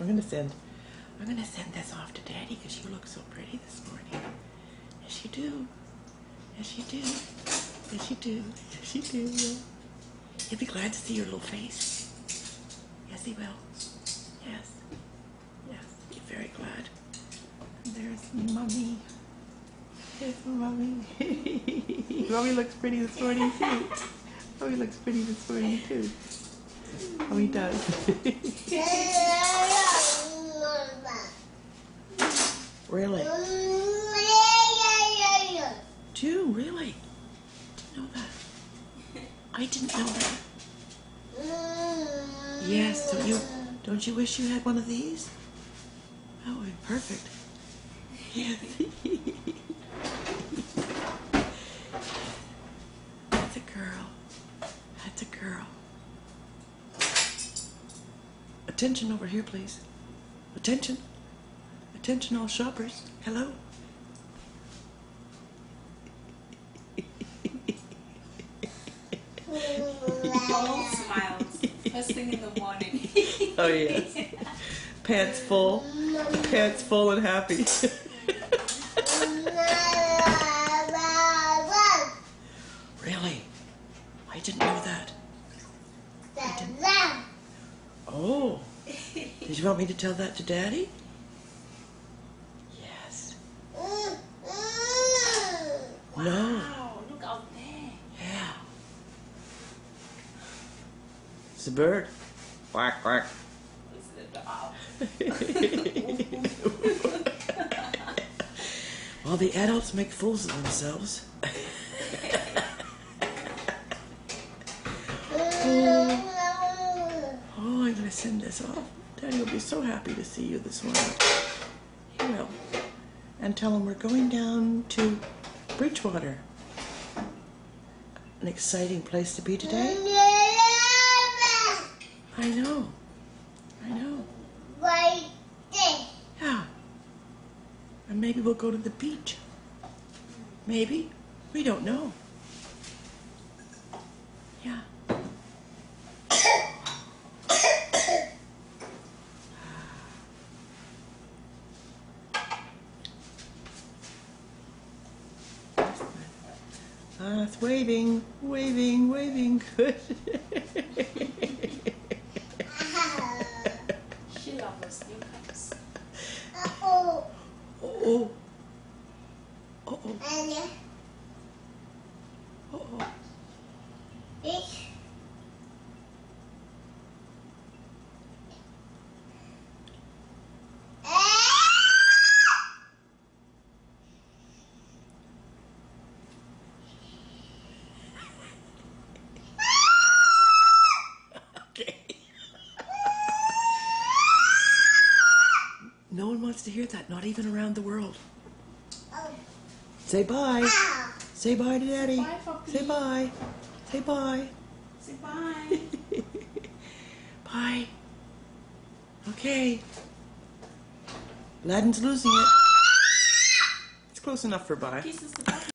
I'm gonna send this off to Daddy because you look so pretty this morning. Yes, you do. Yes, you do. Yes, you do. Yes, you do. Yeah. He'll be glad to see your little face. Yes, he will. Yes. Yes, be very glad. And there's Mommy. There's Mommy. Mommy looks pretty this morning too. Mommy looks pretty this morning too. Oh, he does. Really? June, really? Didn't know that. I didn't know that. Yes, don't you wish you had one of these? That would be perfect. Yes. That's a girl. That's a girl. Attention over here, please. Attention. Attention, all shoppers. Hello. All smiles. First thing in the morning. Oh, yes. Pants full. Pants full and happy. Really? I didn't know that. Oh. Did you want me to tell that to Daddy? Yes. No. Wow, look out there. Yeah. It's a bird. Quack, quack. It's the dog. Well, the adults make fools of themselves. Oh, I'm going to send this off. Daddy will be so happy to see you this morning. He will. And tell him we're going down to Bridgewater. An exciting place to be today. I know. I know. Right there. Yeah. And maybe we'll go to the beach. Maybe. We don't know. Yeah. It's waving, waving, waving. Good. She loves those new cups. Oh. Oh. Oh. Oh. And Oh. this. Okay. No one wants to hear that, not even around the world. Oh. Say bye. Ah. Say bye to Daddy. Bye, Poppy. Say bye. Say bye. Say bye. Bye. Okay. Aladdin's losing it. It's close enough for bye. Kisses to Poppy.